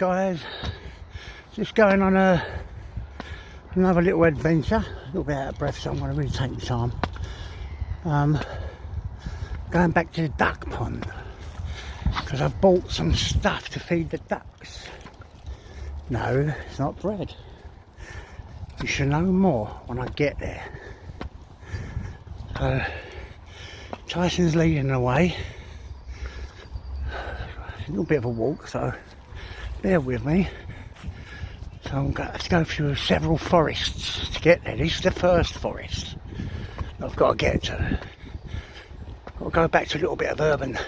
guys, just going on another little adventure. A little bit out of breath, so I'm going to really take my time. Going back to the duck pond because I've bought some stuff to feed the ducks. No, it's not bread. You should know more when I get there. So Tyson's leading the way. It's a little bit of a walk, so bear with me. So I'm going to have to go through several forests to get there. This is the first forest that I've got to get to. Got to go back to a little bit of urban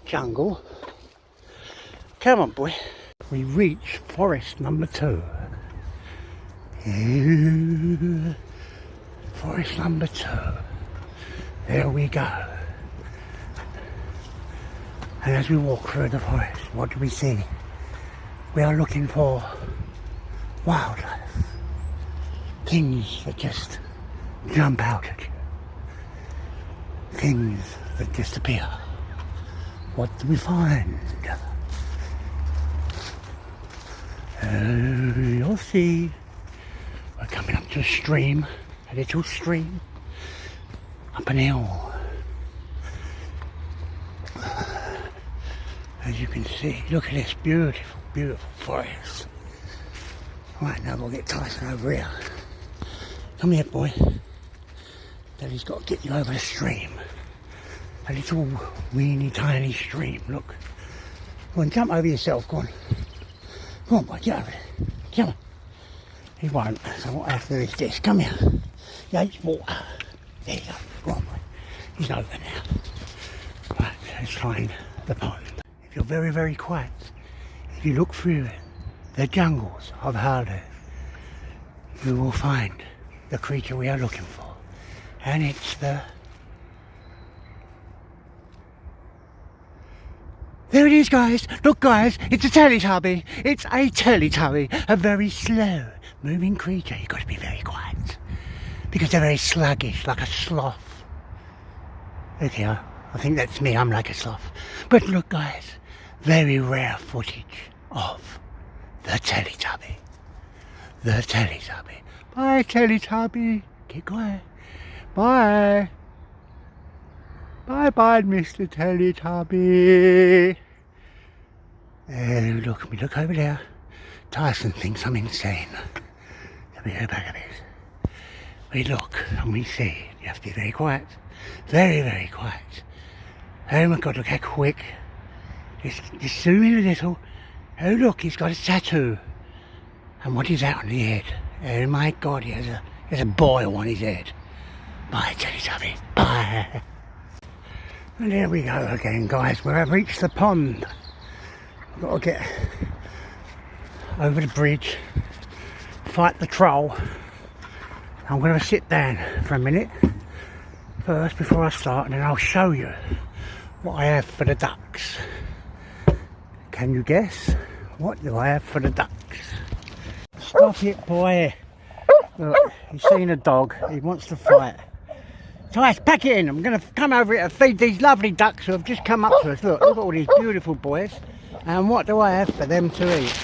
jungle. Come on, boy. We reach forest number 2. Forest number 2. There we go. And as we walk through the forest, what do we see? We are looking for wildlife. Things that just jump out at you. Things that disappear. What do we find? You'll see. We're coming up to a stream, a little stream, up an hill. As you can see, look at this beautiful, beautiful forest. Right, now we'll get Tyson over here. Come here, boy. Daddy's got to get you over the stream. A little weeny tiny stream, look. Go on, jump over yourself, go on. Come on, boy, get over there. Come on. He won't, so what I have to do is this. Come here. He hates water. There you go. Go on, boy. He's over now. Right, let's find the pond. If you're very, very quiet, if you look through the jungles of Harder, you will find the creature we are looking for. And it's the... There it is, guys. Look, guys, it's a Teletubby. It's a Teletubby. A very slow moving creature. You've got to be very quiet because they're very sluggish, like a sloth. Look here. I think that's me. I'm like a sloth. But look, guys, very rare footage of the Teletubby. The Teletubby. Bye, Teletubby. Get quiet. Bye. Bye-bye, Mr. Teletubby. Look, we look over there. Tyson thinks I'm insane. Let me go back a bit. We look and we see. You have to be very quiet. Very, very quiet. Oh my God, look how quick. Just zoom in a little. Oh look, he's got a tattoo. And what is that on the head? Oh my God, he has a boil on his head. Bye, Teletubby. Bye. And here we go again, guys. We have reached the pond. I've got to get over the bridge, fight the troll. I'm going to sit down for a minute first before I start, and then I'll show you what I have for the ducks. Can you guess? What do I have for the ducks? Stop it, boy. Look, he's seen a dog. He wants to fight. Tice, pack it in. I'm going to come over here and feed these lovely ducks who have just come up to us. Look at all these beautiful boys. And what do I have for them to eat?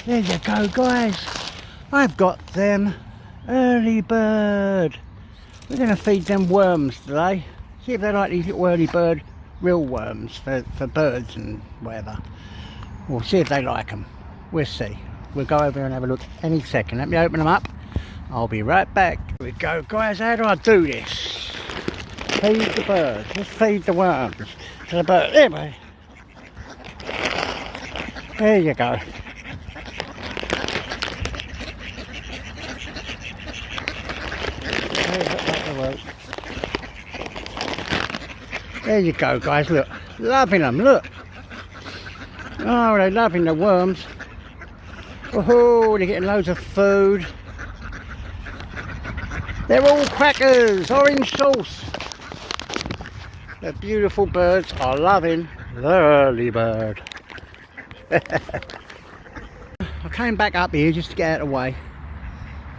There you go, guys. I've got them early bird. We're going to feed them worms today. See if they like these little early bird real worms for birds and whatever. We'll see if they like them. We'll see. We'll go over and have a look any second. Let me open them up. I'll be right back. Here we go, guys. How do I do this? Feed the birds. Let's feed the worms to the bird. There, boy. There you go. There you go, guys. Look, loving them. Look. Oh, they're loving the worms. Oh, they're getting loads of food. They're all crackers, orange sauce. The beautiful birds are loving the early bird. I came back up here just to get out of the way.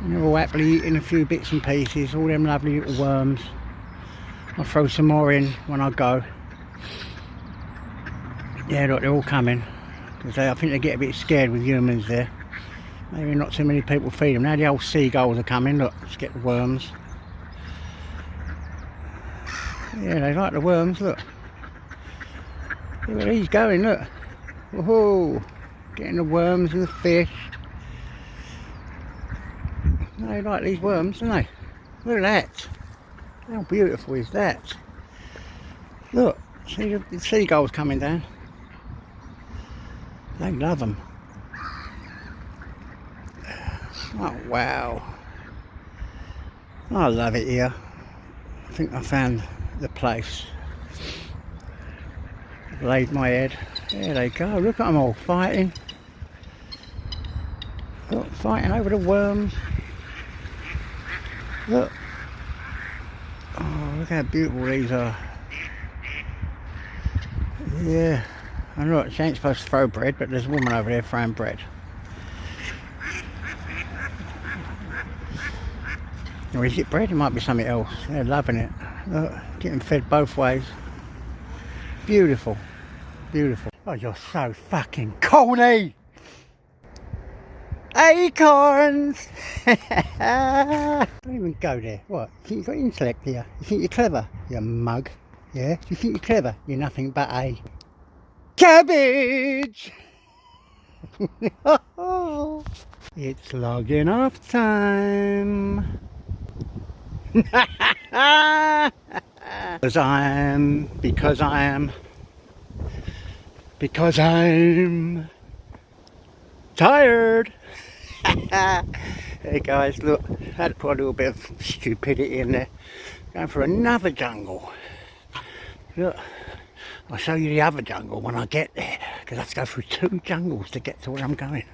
And they're all happily eating a few bits and pieces, all them lovely little worms. I'll throw some more in when I go. Yeah, look, they're all coming. Because I think they get a bit scared with humans there. Maybe not too many people feed them. Now the old seagulls are coming, look, let's get the worms. Yeah, they like the worms, look. Look where he's going, look. Woohoo! Getting the worms and the fish. They like these worms, don't they? Look at that. How beautiful is that? Look, see the seagulls coming down. They love them. Oh wow. I love it here. I think I found the place. Laid my head. There they go. Look at them all fighting. Look, fighting over the worms. Look. Oh, look how beautiful these are. Yeah. And look, she ain't supposed to throw bread, but there's a woman over there throwing bread. Or is it bread? It might be something else. They're loving it. Look, getting fed both ways. Beautiful. Beautiful. Oh, you're so fucking corny! Acorns! Don't even go there. What? You think you've got intellect here? You think you're clever? You mug. Yeah? You think you're clever? You're nothing but a cabbage! It's logging off time. Because I'm tired. Hey guys, look, I had to put a little bit of stupidity in there. Going for another jungle. Look, I'll show you the other jungle when I get there, because I have to go through 2 jungles to get to where I'm going.